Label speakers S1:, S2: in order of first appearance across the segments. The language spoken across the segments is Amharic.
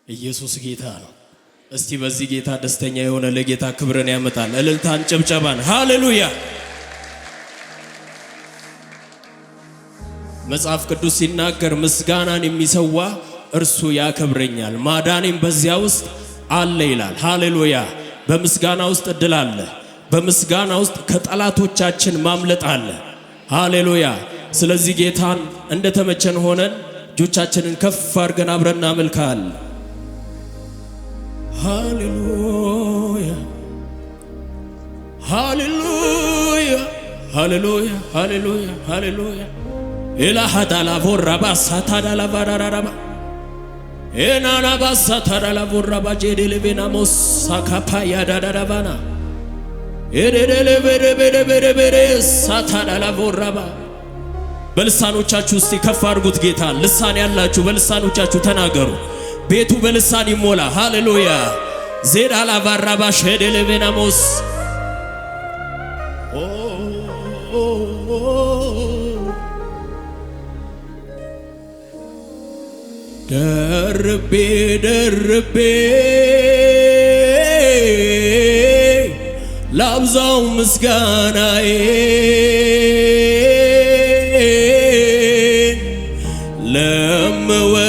S1: ኢየሱስ ጌታ ነው። እስቲ በዚህ ጌታ ደስተኛ የሆነ ለጌታ ክብርን ያመጣል። እልልታን ጭብጨባን ሃሌሉያ። መጽሐፍ ቅዱስ ሲናገር ምስጋናን የሚሰዋ እርሱ ያከብረኛል፣ ማዳኔም በዚያ ውስጥ አለ ይላል። ሃሌሉያ። በምስጋና ውስጥ እድል አለ። በምስጋና ውስጥ ከጠላቶቻችን ማምለጥ አለ። ሃሌሉያ። ስለዚህ ጌታን እንደተመቸን ሆነን እጆቻችንን ከፍ አድርገን አብረን እናመልካለን። ሃሌሉያ ሃሌሉያ ሃሌሉያ ሃሌሉያ ሃሌሉያ ኢላሃዳላ ቮራባ ሳታዳላ ባራራባ ኤናና ባሳታዳላ ቮራባ ጄዴሌቬና ሞሳካፓ ያዳዳዳባና ኤዴሌቬዴቤዴቤዴ ሳታዳላ ቮራባ። በልሳኖቻችሁ እስቲ ከፍ አድርጉት ጌታ። ልሳን ያላችሁ በልሳኖቻችሁ ተናገሩ። ቤቱ በልሳን ይሞላ። ሃሌሉያ ዜዳላ ባራባ ሼዴሌቬናሞስ ደርቤ ደርቤ ላብዛው ምስጋናዬ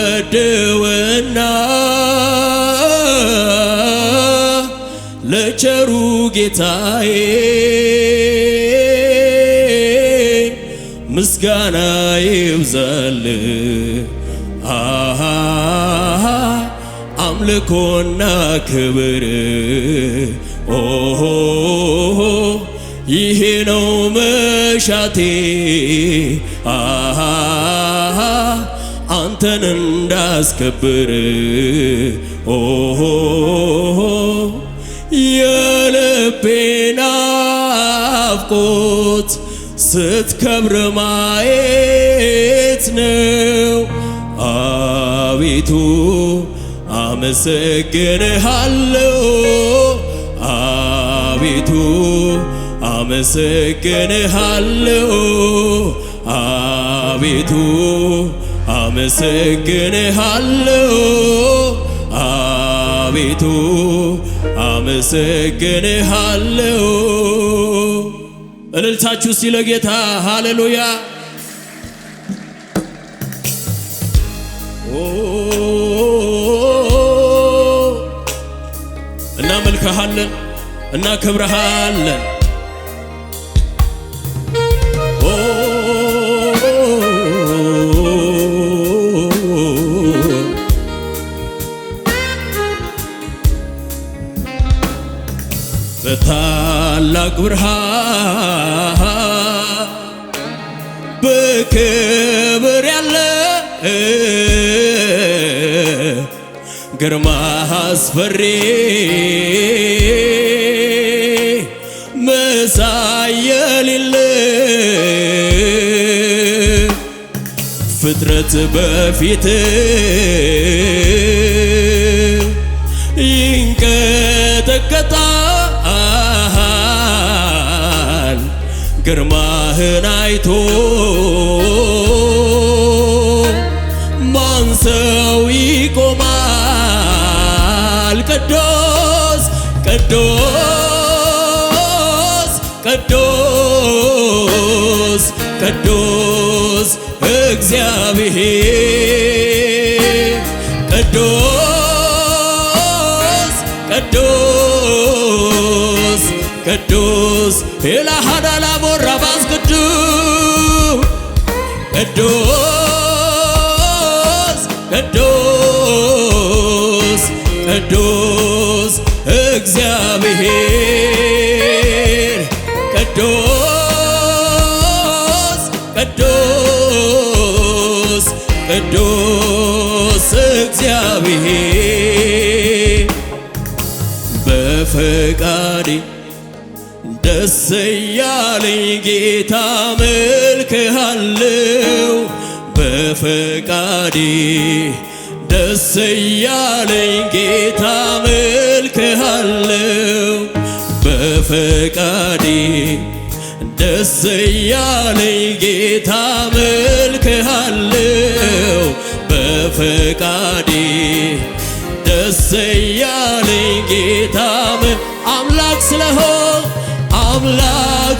S1: ለምወደውና ለቸሩ ጌታዬ ምስጋና ይብዛል። አምልኮና ክብር ይሄ ነው መሻቴ አንተን እንዳስከብር የልቤ ናፍቆት ስትከብር ማየት ነው። አቤቱ አመሰግንሃለሁ፣ አቤቱ አመሰግንሃለሁ፣ አቤቱ አመሰግንሃለሁ፣ አቤቱ አመሰግንሃለሁ። እልልታችሁ ሲለ ጌታ ሃሌሉያ። እናመልክሃለን፣ እናከብረሃለን። በታላቅ ብርሃን በክብር ያለ ግርማ አስፈሪ መሳይ የሌለ ፍጥረት በፊት ይንቀጠቀጣል። ግርማህን አይቶ ማን ሰው ይቆማል? ቅዱስ ቅዱስ ቅዱስ ቅዱስ እግዚአብሔር ቅዱስ ቅዱስ ቅዱስ ኤላሃዳላ ቦራባስ ቅዱስ ቅዱስ ቅዱስ ቅዱስ እግዚአብሔር ቅዱስ ቅዱስ ቅዱስ እግዚአብሔር በፈቃዴ ደስ ያለኝ ጌታ አመልክሃለሁ። በፈቃዴ ደስ ያለኝ ጌታ አመልክሃለሁ። በፈቃዴ ደስ ያለኝ ጌታ አመልክሃለሁ። በፈቃዴ ደስ እያለኝ ጌታም አምላክ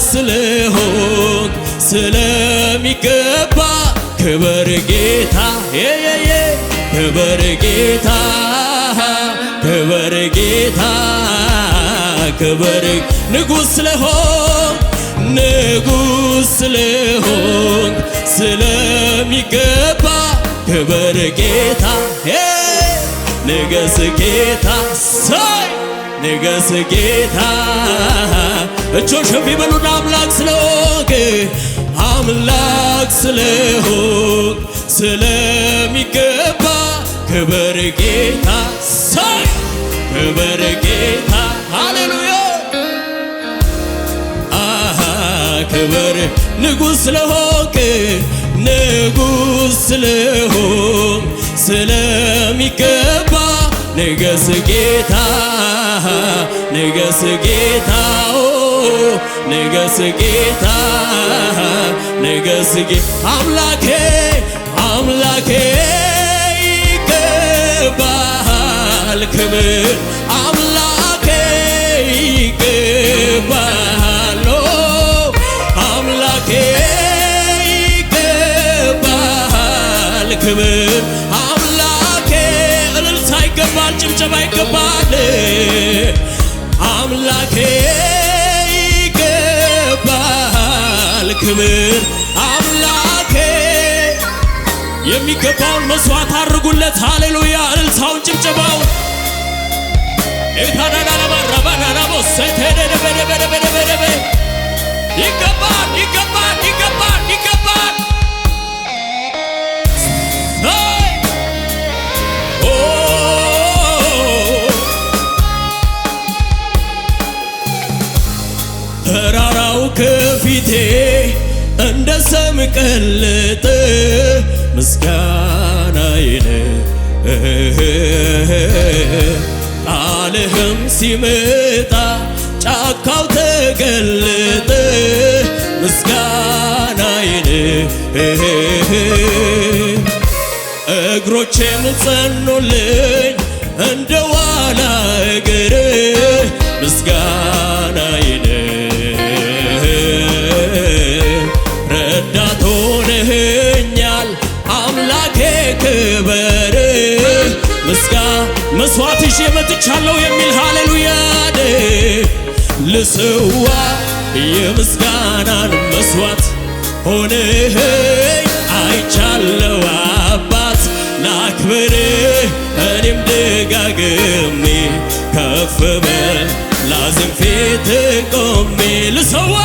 S1: ስለሆንክ ስለሚገባ ክብር ጌታ ክብር ጌታ ክብር ጌታ ክብር ንጉሥ ስለሆንክ ስለሚገባ ክብር ጌታ ንገስ ጌታ ንገስ ጌታ እጆች ከፍ ይበሉና አምላክ ስለሆንክ ስለሚገባ ክብር ጌታ ክብር ጌታ ሃሌሉያ ክብር ንጉሥ ስለሆንክ ስለሚገባ ንገስ ጌታ ንገስ ጌታ ንገስ ጌታ ንገስ ጌታ አምላኬ ይገባሃል ክብር አምላኬ ይገባሃል አምላኬ ይገባሃል ክብር አምላኬ እልልታ ይገባል ጭብጨባ ይገባል አምላኬ ይገባሃል ክብር አምላኬ የሚገባውን መስዋዕት አድርጉለት ሃሌሉያ እልልታውን ጭብጨባውን ይገባል ይገባል ይገባል ይገባል ተራራው ከፊቴ እንደ ሰም ቀለጠ ምስጋናዬን ቃልህም ሲመጣ ጫካው ተገለጠ ምስጋናዬን እግሮቼም ጸኑልኝ እንደ ዋላ እግር ምስጋናዬን ረዳት ሆነኸኛል አምላኬ ክበር መስዋዕት ይዤ መጥቻለሁ የሚል ሃሌሉያ ልስዋ የምስጋናን መስዋዕት ሆነኸኝ አይቻለሁ አባት ላክብርህ እኔም ደጋግሜ ከፍ በል ላዝም ፊት ቆሜ ልስዋ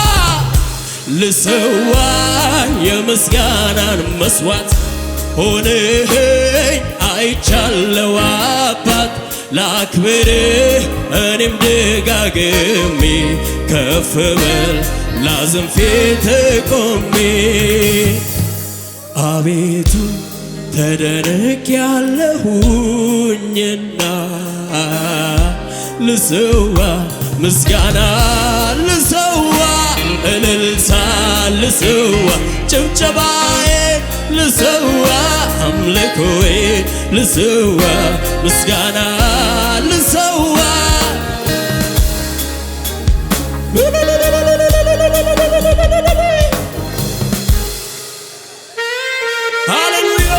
S1: የምስጋናን መስዋዕት ሆነኸኝ አይቻለሁ አባት ላክብርህ እኔም ደጋግሜ ከፍ በል ላዝም ፊት ቆሜ አቤቱ ተደንቄያለሁኝና ልስዋ ምስጋና ልስዋ እልልታ ልስዋ ጭብጨባዬ ልስዋ አምልኮዬ ልስዋ ምስጋና ልስዋ ሃሌሉያ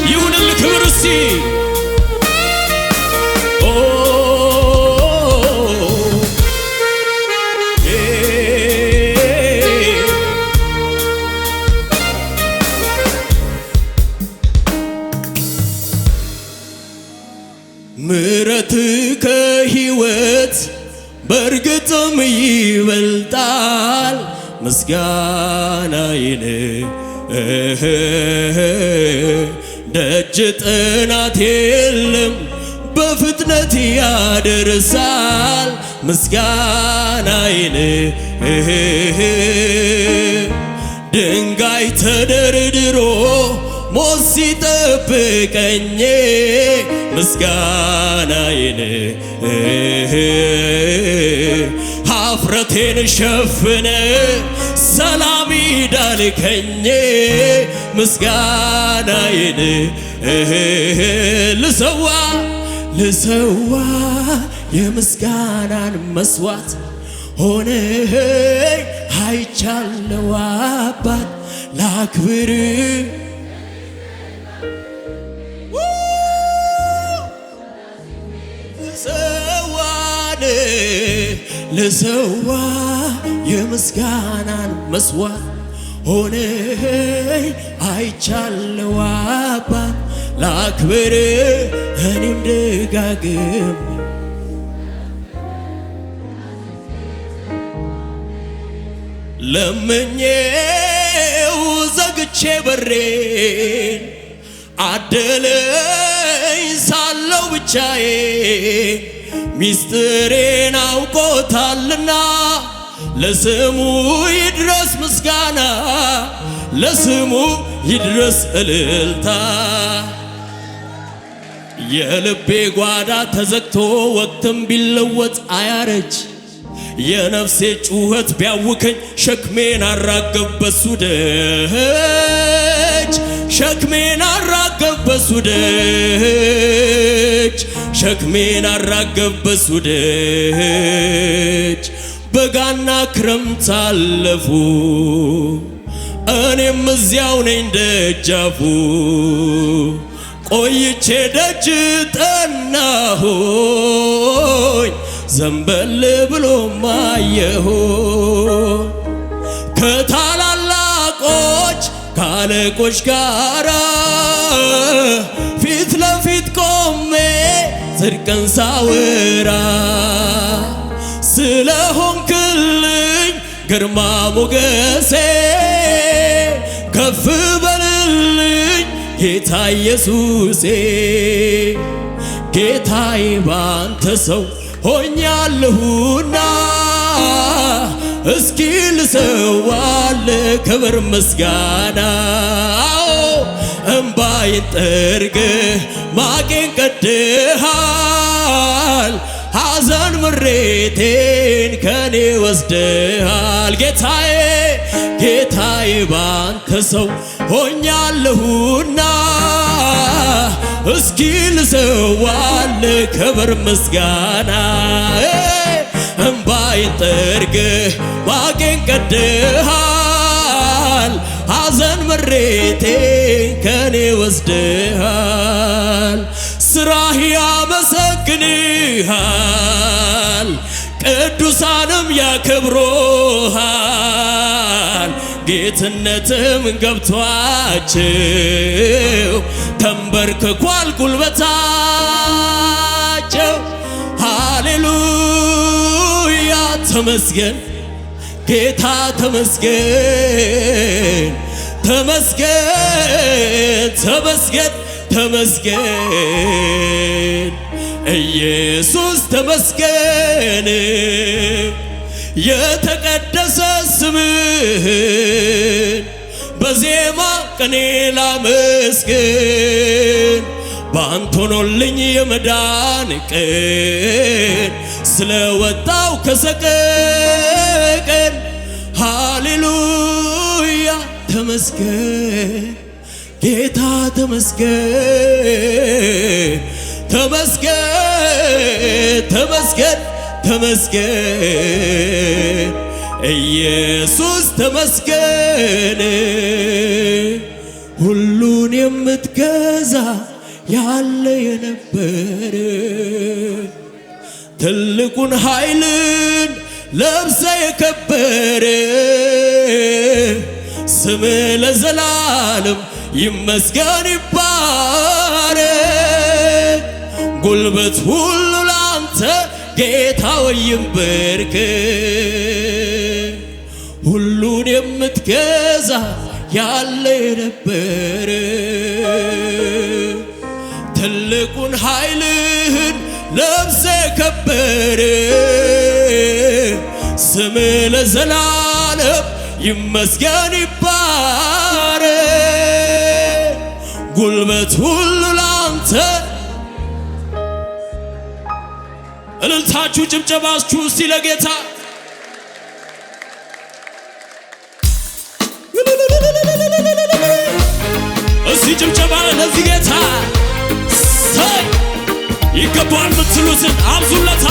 S1: ይሁንልህ ክብር እስቲ ምሕረት ከሕይወት በእርግጥም ይበልጣል ምስጋናዬን ደጅ ጥናት የለም በፍጥነት ያደርሳል ምስጋናዬን ድንጋይ ተደርድሮ ሞት ሲጠብቀኝ ምስጋናዬን ኀፍረቴን ሸፍነ ሰላም ሂድ አልከኝ ምስጋናዬን ልሰዋ የምስጋናን መስዋዕት ሆነህ አይቻለው አባት ላክብር ልሰዋ የምስጋናን መስዋዕት ሆነህ አይቻለው አባት ላክብር እኔም ደጋግም ለምኜው ዘግቼ በሬን አደለኝ ሳለው ብቻዬ ሚስጥሬን አውቆታልና ለስሙ ይድረስ ምስጋና ለስሙ ይድረስ እልልታ የልቤ ጓዳ ተዘግቶ ወቅትም ቢለወጥ አያረጅ የነፍሴ ጩኸት ቢያውከኝ ሸክሜን አራገፍ በሱ ደጅ ሸክሜን አራገፍ በሱ ደጅ ሸክሜን አራገፍ በሱ ደጅ በጋና ክረምት አለፉ እኔም እዚያው ነኝ ደጃፉ ቆይቼ ደጅ ጠናሁኝ ዘንበል ብሎ ማየሁ ከታላላቆች ካለቆች ጋራ ፊት ለፊት ቆሜ ጽድቅን ሳወራ ስለሆንክልኝ ግርማ ሞገሴ ከፍ በልልኝ ጌታ ኢየሱሴ ጌታዬ ባንተ ሰው ሆኛለሁና እስኪ ልሰዋል ክብር ምስጋና እምባዬን ጠርገህ ማቄን ቀድሃል ሐዘን ምሬቴን ከኔ ወስደሃል ጌታዬ ባንተ ሰው ሆኛለሁና እስኪ ልሰዋል ክብር ምስጋና እምባዬን ጠርገህ ማቄን ቀድሃል ሐዘን ምሬቴን ከኔ ወስደሃል ስራህ ያመሰግንሃል ቅዱሳንም ያከብሮሃል ጌትነትም ገብቷቸው ተንበርክኳል ጉልበታቸው ሃሌሉያ ተመስገን ጌታ ተመስገን ተመስገን ተመስገን ተመስገን ኢየሱስ ተመስገን የተቀደሰ ስምህን በዜማ ቅኔ ላመስግን ባንተ ሆኖልኝ የመዳን ቀን ስለወጣው ከሰቀቀን ሃሌሉያ ተመስገን ጌታ ተመስገን ተመስገን ተመስገን ተመስገን ኢየሱስ ተመስገን ሁሉን የምትገዛ ያለ የነበረ ትልቁን ኃይልን ለብሰ የከበረ ስም ለዘላለም ይመስገን ይባረክ ጉልበት ሁሉ ላንተ ጌታ ይንበርክ ሁሉን የምትገዛ ያለ የነበረ ትልቁን ኃይልህን ለብሰ የከበረ ስም ለዘላለም ይመስገን ይባረክ ጉልበት ሁሉ ላንተ እልልታችሁ ጭብጨባችሁ እስቲ ለጌታ ለዚህ ጌታ ሰይ ይገባዋል ምትሉትን አብዙለታ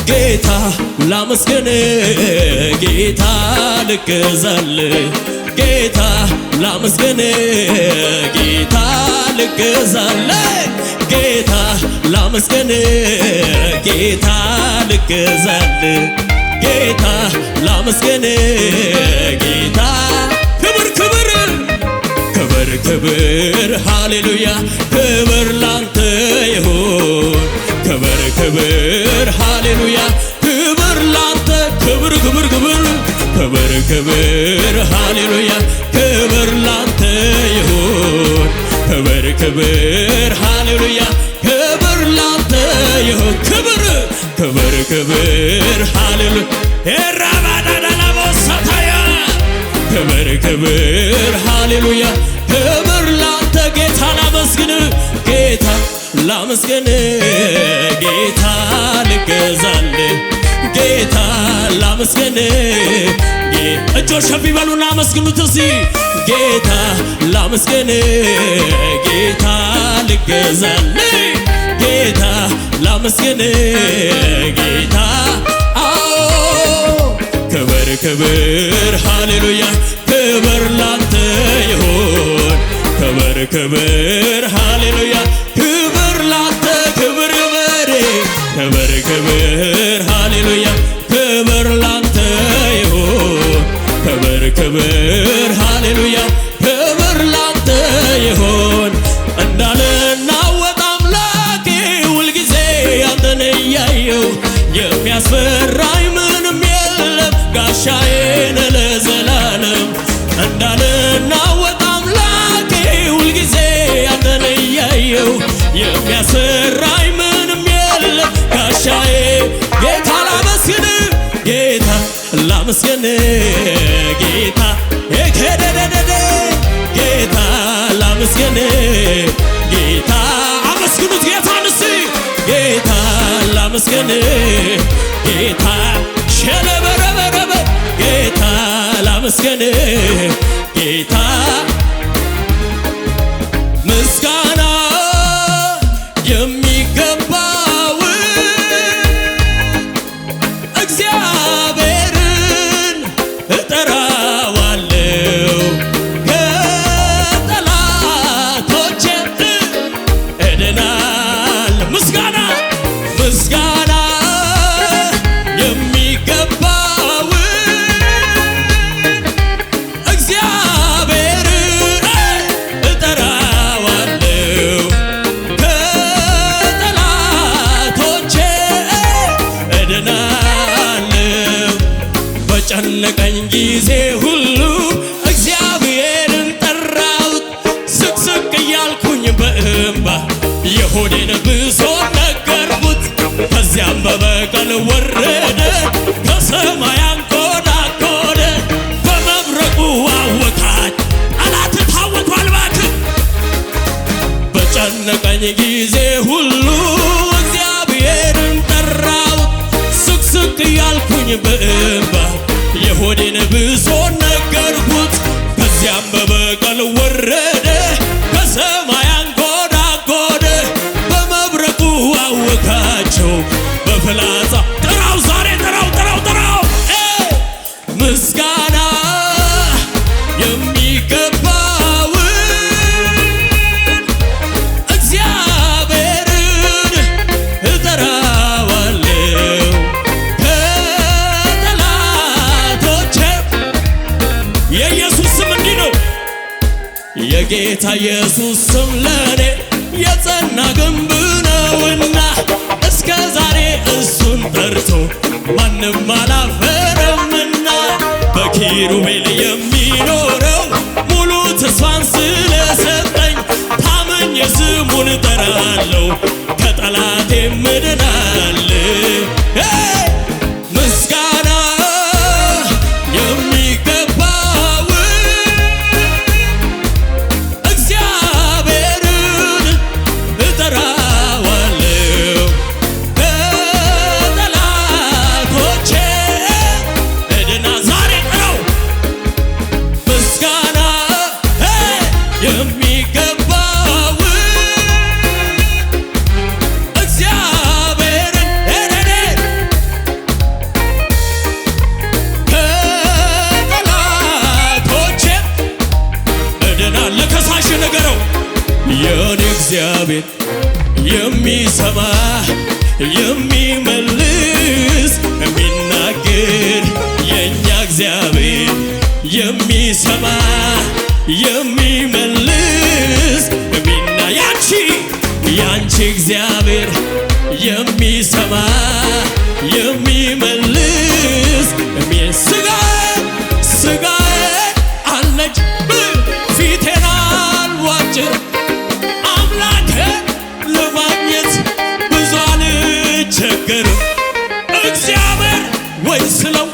S1: ጌታ ላመስግን ጌታ ልገዛል ጌታ ላመስግን ጌታ ልገዛል ጌታ ላመስግን ጌታ ልገዛል ጌታ ላመስግን ጌታ ክብር ክብር ክብር ክብር ሃሌሉያ ክብር ላንተ ይሁን ክብር ክብር ሃሌሉያ ክብር ላንተ ክብር ክብር ክብር ክብር ክብር ሃሌሉያ ክብር ላንተ ይሁን ክብር ክብር ሃሌሉያ ክብር ላንተ ይሁን ክብር ክብር ክብር ሃሌሉያ ኤራባዳዳላቦሳታያ ክብር ክብር ሃሌሉያ ክብር ላንተ ጌታ ላመስግን ጌታ ላመስግን ጌታ ልገዛል ጌታ ላመስግን እጆች ከፍ ይበሉና አመስግኑት እስቲ ጌታ ላመስግን ጌታ ልገዛል ጌታ ላመስግን ጌታ ክብር ክብር ሃሌሉያ ክብር ላንተ ይሁን ክብር ክብር ሃሌሉያ ክብር ላንተ ክብር በሬ ክብር ክብር ሃሌሉያ ክብር ላንተ ይሁን ክብር ክብር ሃሌሉያ ክብር ላንተ ይሁን እንዳልናወጥ አምላኬ ሁልጊዜ አንተን እያየሁ የሚያስፈራኝ ምንም የለም ጋሻዬን ለዘላለም እንዳልናወጥ አምላኬ ሁልጊዜ አንተን እያየሁ የሚያስፈራኝ ምንም የለም ጋሻዬ ጌታ ላመስግን ጌታ ላመስግን ጌታ የከደደደ ጌታ ላመስግን ጌታ አመስግኑት ጌታን እስቲ ጌታ ላመስግን ጌታ ሸለበረበረበ ጌታ ላመስግን ጌታ ምስጋና የሚገባውን እግዚአብሔርን እጠራዋለሁ ከጠላቶቼ እድናለሁ ምስጋና ምስጋና የሚገባውን እግዚአብሔርን እጠራዋለሁ ከጠላቶቼ እድናለሁ በጨነቀኝ ጊዜ ሁሉ እግዚአብሔርን ጠራሁት ስቅስቅ እያልኩኝ በእንባ የሆዴን ብሶት ነገርኩት ከዚያም በበቀል ወረደ ከሰማይ አንኮዳኮደ በመብረቁ አወካኝ ጠላት ታወኳል እባክህ በጨነቀኝ ጊዜ ሁሉ እግዚአብሔርን ጠራሁት ስቅስቅ እያልኩኝ በእንባ የሆዴን ብሶት ነገርኩት ከዚያም በበቀል ወረደ ከሰማይ አንጎዳጎደ በመብረቁ አወካቸው በፍላጻ ጥራው ዛሬ ጥራው ጥራው ጥራው ምስጋና የሚገባውን እግዚአብሔርን እጠራዋለሁ ከጠላቶቼ የኢየሱስ ስም እንዲህ ነው የጌታ ኢየሱስ ስም ለኔ የጸና ግንብ ነውና እስከ ዛሬ እሱን ጠርቶ ማንም አላፈረምና በኪሩቤል የሚኖረው ሙሉ ተስፋን ስለሰጠኝ ታምኜ ስሙን እጠራለሁ ከጠላቴ እድናለሁ ምስጋና የሚገባውን እግዚአብሔርን የሚመልስ የሚናገር የእኛ እግዚአብሔር የሚሰማ የሚመልስ ያንቺ እግዚአብሔር የሚሰማ የሚመልስ ስጋዬ አለች ፊቴን አልዋጭር አምላኬ ለማግኘት ብዙ አልቸገርም እግዚአብሔር ወይ ስለው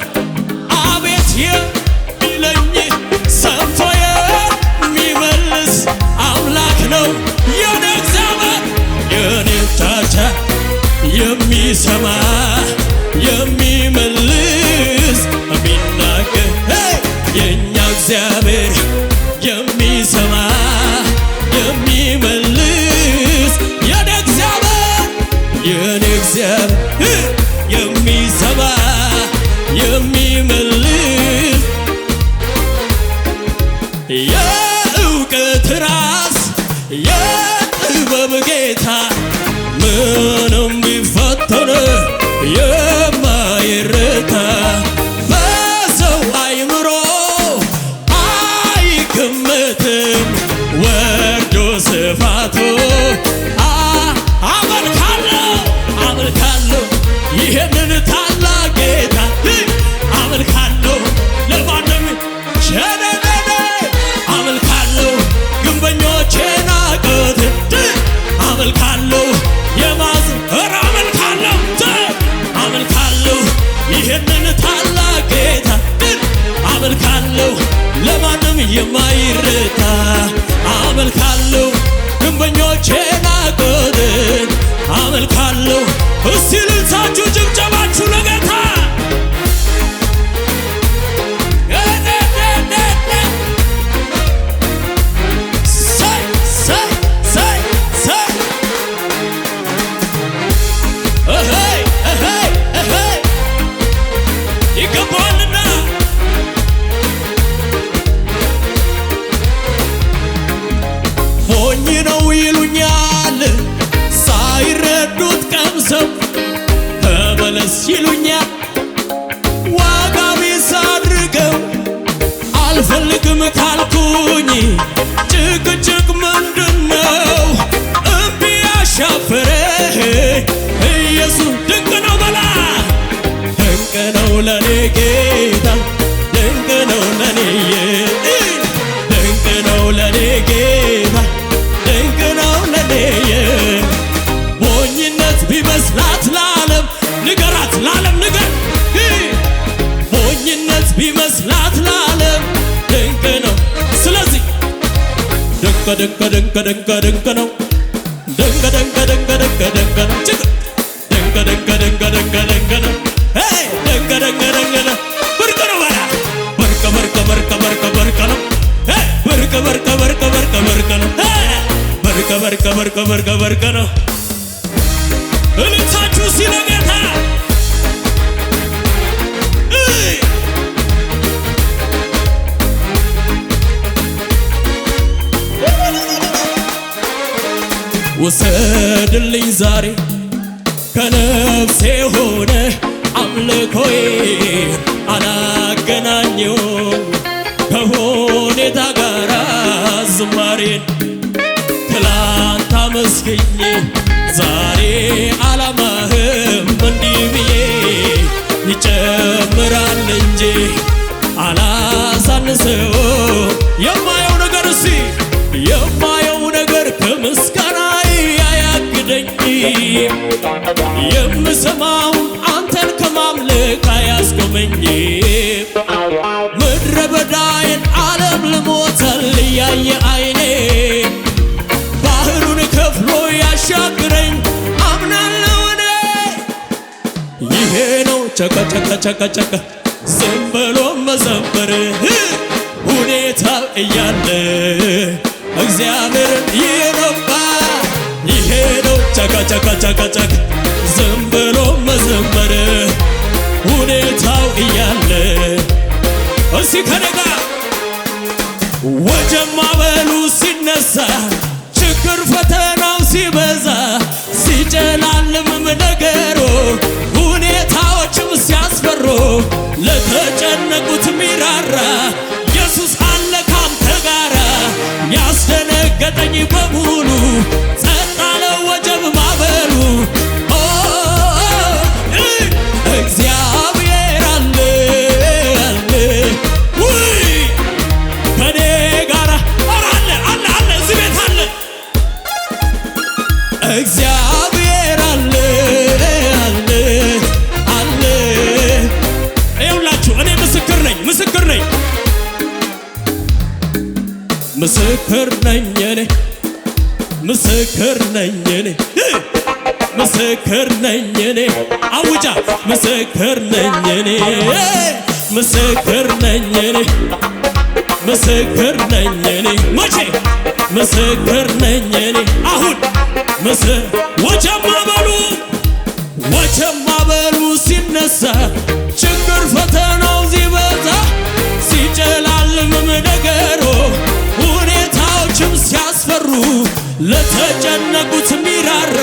S1: አቤት የሚለኝ ሰምቶ የሚመልስ አምላክ ነው የኔ እግዚአብሔር የኔ ቻቻ የሚሰማ የሚመልስ የሚናገር የእኛ እግዚአብሔር የሚሰማ የሚመልስ የኔ እግዚአብሔር የሚሰማ የሚመልስ የእውቀት ራስ የጥበብ ጌታ ምንም ቢፈተን የማይረታ በሰው አይምሮ አይገመትም ወርዶ ስፋቱ አመልካለሁ ይህንን ታላቅ ጌታ አመልካለሁ ለማንም ሸነነነ አመልካለሁ ግንበኞቼን አቅት አመልካለሁ አመልካለሁ ይህንን ታላቅ ጌታ አመልካለሁ ለማንም የማይረታ አመልካለሁ ግንበኞቼን አቅት አመልካለሁ እስቲ ልልሳችሁ ጭብጨባችሁ ለጌታ ይገባዋልና ሞኝ ነው ይሉኛል ሳይረዱት ቀምሰው ተመለስ ይሉኛል ዋጋ ቢስ አድርገው አልፈልግም ካልኩኝ ጭቅጭቅ ምንድነው እምቢ ያሻፈረ ኢየሱስ ድንቅ ነው በላ ድንቅ ነው ለኔ ጌታ ድንቅ ነው ለኔ ድንቅ ነው ለኔ ጌታ ድንቅ ነው ለኔ ሞኝነት ቢመስላት ለዓለም ንገራት ለዓለም ንገር ሞኝነት ቢመስላት ለዓለም ድንቅ ነው ስለዚህ ድንቅ ድንቅ ድንቅ ድንቅ ድንቅ ነው ድንቅ ድንቅ ድንቅ ድንቅ ድንቅ ነው ድንቅ ድንቅ ድንቅ ድንቅ ድንቅ ነው ድንቅ ድንቅ ድንቅ ነው ብርቅ ነው በላ ብርቅ ብርቅ ብርቅ ብርቅ ብርቅ ነው ብርቅ ብርቅ ብርቅ ብርቅ ብርቅ ነው ብርቅ ብርቅ ብርቅ ብርቅ ብርቅ ነው እልልታችሁ ሲለ ጌታ ውሰድልኝ ዛሬ ከነፍሴ ሆነ አምልኮዬ አላገናኘው ከሁኔታ ጋር ዝማሬን ትላንት አመስግኜ ዛሬ አላማህም እንዲህ ብዬ ይጨምራል እንጂ አላሳንሰው የማየው ነገር የማየው ነገር ከምስጋና አያግደኝ የምሰማው አንተን ከማምለክ አያስቆመኝ ምድረ በዳዬን ዓለም ልሞታል እያየ አይኔ ባህሩን ከፍሎ ያሻግረኝ አምናለሁ እኔ ይሄ ነው ቸከ ዝም ብሎ መዘመር ሁኔታው እያለ እግዚአብሔርን ይረባ ይሄ ነው ቸከ ዝም ብሎ መዘመር ሁኔታው እያለ እስቲ ከነጋ ወጀብ ማዕበሉ ሲነሳ ችግር ፈተናው ሲበዛ ሲጨላልምም ነገሩ ሁኔታዎችም ሲያስፈሩ ለተጨነቁት ሚራራ ኢየሱስ አለ ካንተ ጋራ ያስደነገጠኝ በሙሉ ጸጥ አለ ወጀብ ማዕበሉ እግዚአብሔር አለ አለ ውይ ከኔ ጋራ አለ አለ አለ እዚህ ቤት አለ እግዚአብሔር አለ አለ አለ ይኸውላችሁ እኔ ምስክር ነኝ ምስክር ነኝ ምስክር ነኝ እኔ ምስክር ነኝ እኔ ምስክር ነኝ እኔ አውጃ ምስክር ነኝ እኔ ምስክር ነኝ እኔ ምስክር ነኝ እኔ መቼ ምስክር ነኝ እኔ አሁን ወጀብ ማዕበሉ ሲነሳ ችግር ፈተናው ሲበዛ ሲጨላልምም ነገሩ ሁኔታዎችም ሲያስፈሩ ለተጨነቁት ሚራራ